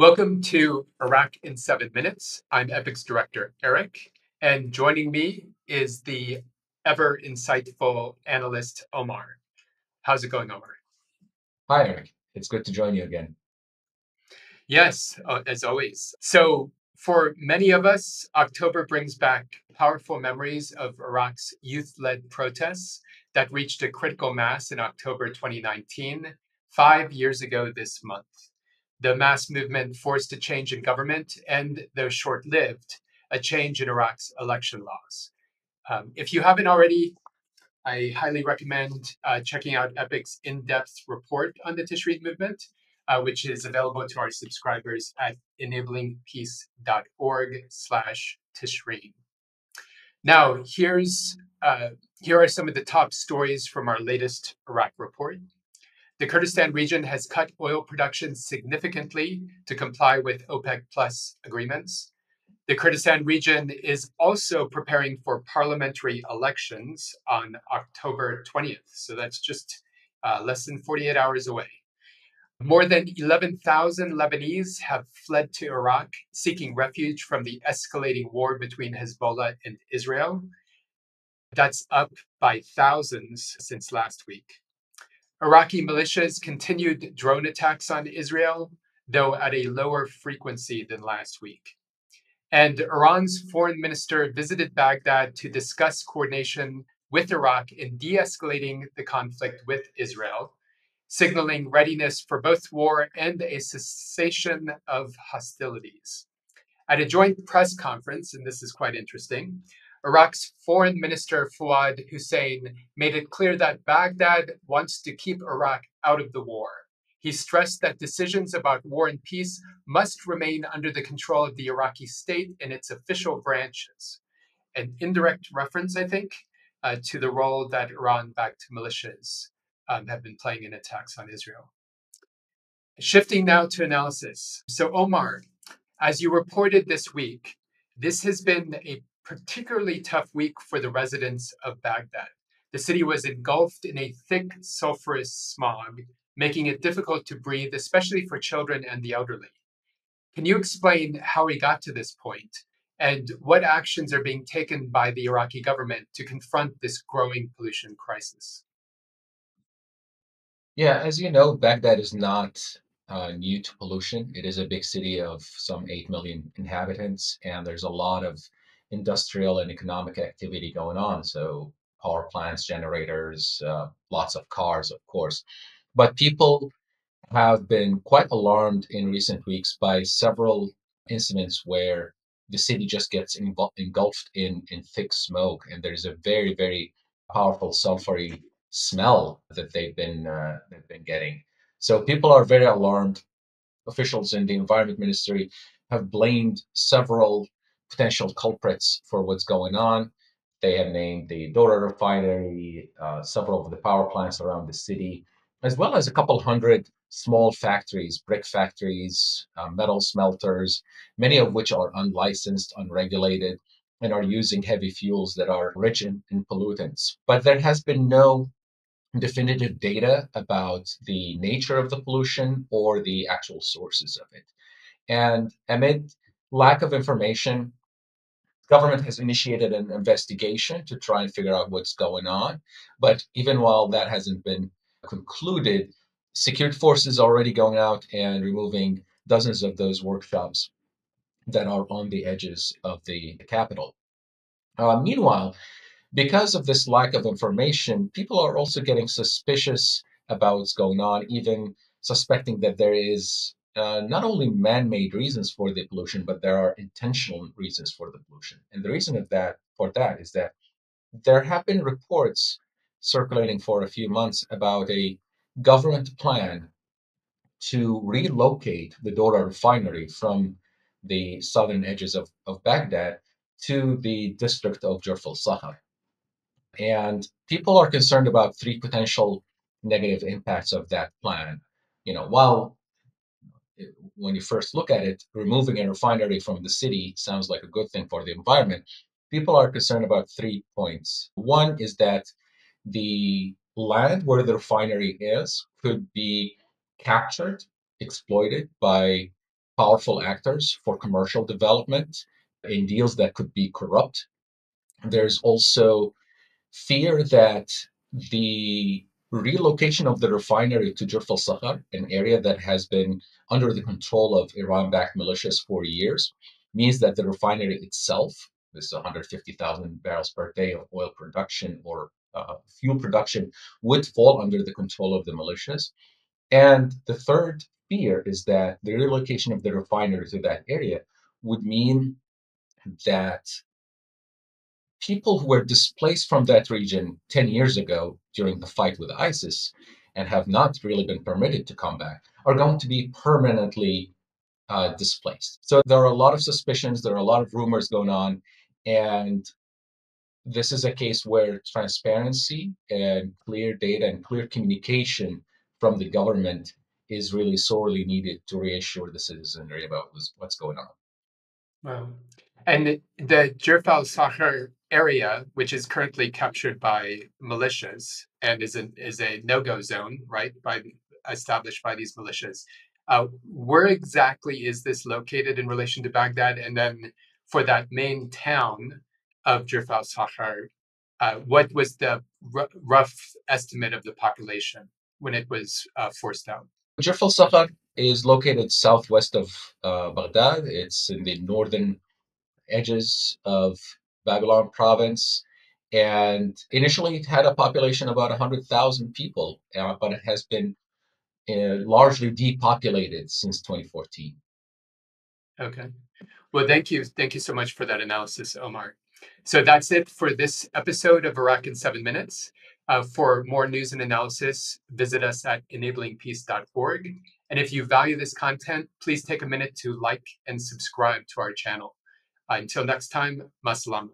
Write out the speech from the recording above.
Welcome to Iraq in 7 Minutes. I'm Epic's director, Erik, and joining me is the ever insightful analyst, Omar. How's it going, Omar? Hi, Eric. It's good to join you again. Yes, as always. So, for many of us, October brings back powerful memories of Iraq's youth led protests that reached a critical mass in October 2019, 5 years ago this month. The mass movement forced a change in government and, though short lived, a change in Iraq's election laws. If you haven't already, I highly recommend checking out Epic's in-depth report on the Tishrin movement, which is available to our subscribers at enablingpeace.org/Tishrin. Now, here are some of the top stories from our latest Iraq report. The Kurdistan region has cut oil production significantly to comply with OPEC Plus agreements. The Kurdistan region is also preparing for parliamentary elections on October 20th. So that's just less than 48 hours away. More than 11,000 Lebanese have fled to Iraq, seeking refuge from the escalating war between Hezbollah and Israel. That's up by thousands since last week. Iraqi militias continued drone attacks on Israel, though at a lower frequency than last week. And Iran's foreign minister visited Baghdad to discuss coordination with Iraq in de escalating the conflict with Israel, signaling readiness for both war and a cessation of hostilities. At a joint press conference, and this is quite interesting, Iraq's foreign minister Fuad Hussein made it clear that Baghdad wants to keep Iraq out of the war. He stressed that decisions about war and peace must remain under the control of the Iraqi state and its official branches. An indirect reference, I think, to the role that Iran backed militias have been playing in attacks on Israel. Shifting now to analysis. So, Omar, as you reported this week, this has been a particularly tough week for the residents of Baghdad. The city was engulfed in a thick, sulfurous smog, making it difficult to breathe, especially for children and the elderly. Can you explain how we got to this point and what actions are being taken by the Iraqi government to confront this growing pollution crisis? Yeah, as you know, Baghdad is not new to pollution. It is a big city of some 8 million inhabitants, and there's a lot of industrial and economic activity going on. So, power plants, generators, lots of cars, of course. But people have been quite alarmed in recent weeks by several incidents where the city just gets engulfed in thick smoke, and there's a very, very powerful sulfury smell that they've been getting. So people are very alarmed. Officials in the Environment Ministry have blamed several potential culprits for what's going on. They have named the Dora refinery, several of the power plants around the city, as well as a couple hundred small factories, brick factories, metal smelters, many of which are unlicensed, unregulated, and are using heavy fuels that are rich in pollutants. But there has been no definitive data about the nature of the pollution or the actual sources of it. And amid lack of information, government has initiated an investigation to try and figure out what's going on. But even while that hasn't been concluded, security forces are already going out and removing dozens of those workshops that are on the edges of the capital. Meanwhile, because of this lack of information, people are also getting suspicious about what's going on, even suspecting that there is not only man-made reasons for the pollution, but there are intentional reasons for the pollution. And the reason of that for that is that there have been reports circulating for a few months about a government plan to relocate the Dora refinery from the southern edges of Baghdad to the district of Jurf al-Sakhar. And people are concerned about three potential negative impacts of that plan. While when you first look at it, removing a refinery from the city sounds like a good thing for the environment, people are concerned about 3 points. One is that the land where the refinery is could be captured, exploited by powerful actors for commercial development in deals that could be corrupt. There's also fear that the relocation of the refinery to Jurf al-Sakhar, an area that has been under the control of Iran-backed militias for years, means that the refinery itself, this 150,000 barrels per day of oil production or fuel production, would fall under the control of the militias. And the third fear is that the relocation of the refinery to that area would mean that people who were displaced from that region 10 years ago during the fight with ISIS and have not really been permitted to come back are going to be permanently displaced. So there are a lot of suspicions, there are a lot of rumors going on, and this is a case where transparency and clear data and clear communication from the government is really sorely needed to reassure the citizenry about what's going on. Wow. And the Jurf al-Sakhar area, which is currently captured by militias and is a no-go zone, right, established by these militias. Where exactly is this located in relation to Baghdad? And then for that main town of Jurf al-Sakhar, what was the rough estimate of the population when it was forced out? Jurf al-Sakhar is located southwest of Baghdad. It's in the northern edges of Babylon province. And initially, it had a population of about 100,000 people, but it has been largely depopulated since 2014. Okay. Well, thank you. Thank you so much for that analysis, Omar. So that's it for this episode of Iraq in 7 minutes. For more news and analysis, visit us at enablingpeace.org. And if you value this content, please take a minute to like and subscribe to our channel. Until next time, masalam.